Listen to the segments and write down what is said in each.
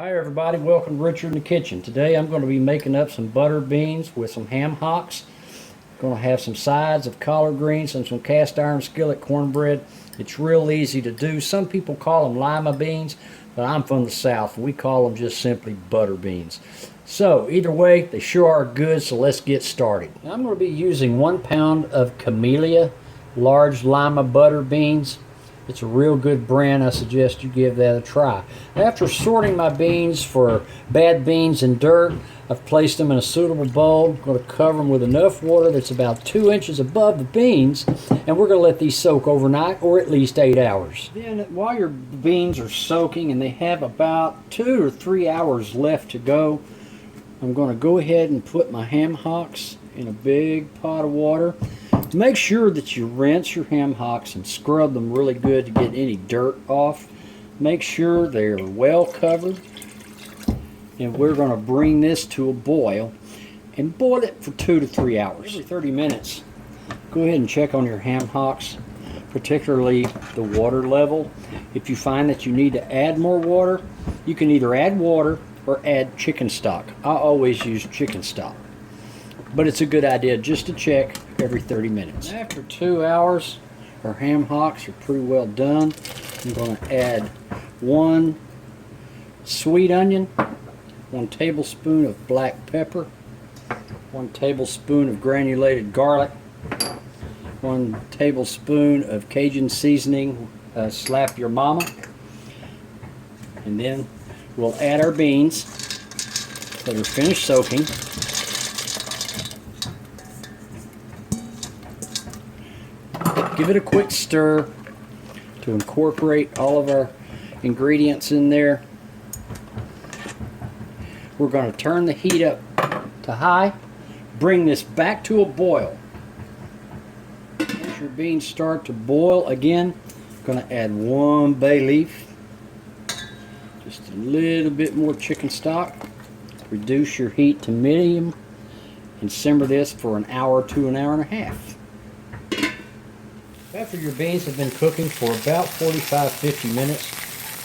Hi everybody, welcome to Richard in the Kitchen. Today I'm going to be making up some butter beans with some ham hocks. Going to have some sides of collard greens and some cast iron skillet cornbread. It's real easy to do. Some people call them lima beans, but I'm from the South and we call them just simply butter beans. So either way, they sure are good, so let's get started. Now, I'm going to be using 1 pound of Camellia large lima butter beans. It's a real good brand. I suggest you give that a try. After sorting my beans for bad beans and dirt, I've placed them in a suitable bowl. I'm going to cover them with enough water that's about 2 inches above the beans, and we're going to let these soak overnight, or at least 8 hours. Then while your beans are soaking and they have about 2 or 3 hours left to go, I'm going to go ahead and put my ham hocks in a big pot of water. Make sure that you rinse your ham hocks and scrub them really good to get any dirt off. Make sure they're well covered. And we're going to bring this to a boil and boil it for 2 to 3 hours. Every 30 minutes, go ahead and check on your ham hocks, particularly the water level. If you find that you need to add more water, you can either add water or add chicken stock. I always use chicken stock, but it's a good idea just to check every 30 minutes. After 2 hours, our ham hocks are pretty well done. I'm going to add 1 sweet onion, 1 tablespoon of black pepper, 1 tablespoon of granulated garlic, 1 tablespoon of Cajun seasoning, slap your mama, and then we'll add our beans that are finished soaking. Give it a quick stir to incorporate all of our ingredients in there. We're going to turn the heat up to high. Bring this back to a boil. As your beans start to boil again, I'm going to add 1 bay leaf. Just a little bit more chicken stock. Reduce your heat to medium and simmer this for an hour to an hour and a half. After your beans have been cooking for about 45-50 minutes,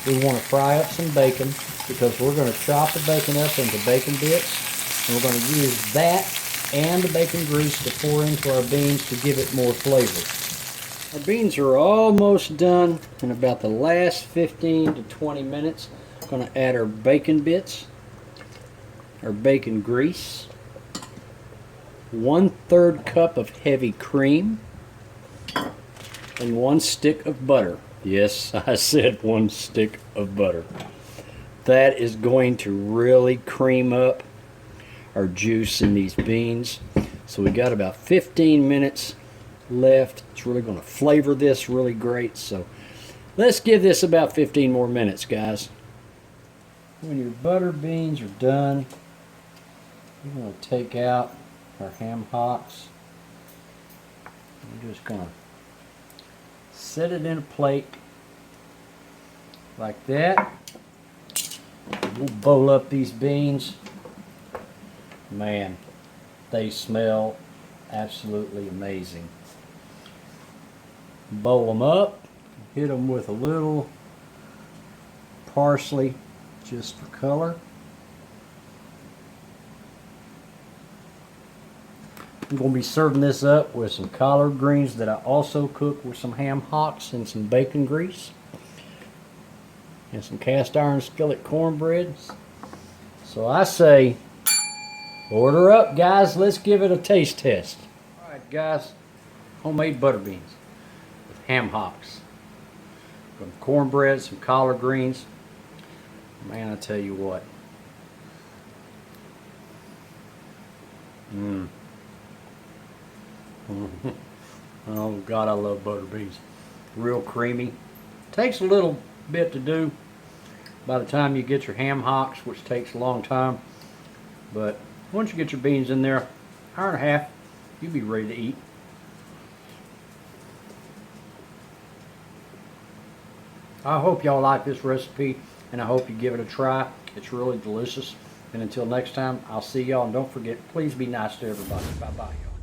we want to fry up some bacon, because we're going to chop the bacon up into bacon bits, and we're going to use that and the bacon grease to pour into our beans to give it more flavor. Our beans are almost done. In about the last 15 to 20 minutes, I'm going to add our bacon bits, our bacon grease, 1/3 cup of heavy cream, and 1 stick of butter. Yes, I said 1 stick of butter. That is going to really cream up our juice in these beans. So we got about 15 minutes left. It's really going to flavor this really great. So let's give this about 15 more minutes, guys. When your butter beans are done, we're going to take out our ham hocks. I'm just going to set it in a plate like that. We'll bowl up these beans. Man, they smell absolutely amazing. Bowl them up, hit them with a little parsley just for color. I'm going to be serving this up with some collard greens that I also cook with some ham hocks and some bacon grease. And some cast iron skillet cornbread. So I say, order up, guys. Let's give it a taste test. Alright, guys. Homemade butter beans with ham hocks. Some cornbread, some collard greens. Man, I tell you what. Oh God, I love butter beans. Real creamy. Takes a little bit to do by the time you get your ham hocks, which takes a long time. But once you get your beans in there, hour and a half, you'll be ready to eat. I hope y'all like this recipe, and I hope you give it a try. It's really delicious. And until next time, I'll see y'all. And don't forget, please be nice to everybody. Bye-bye, y'all.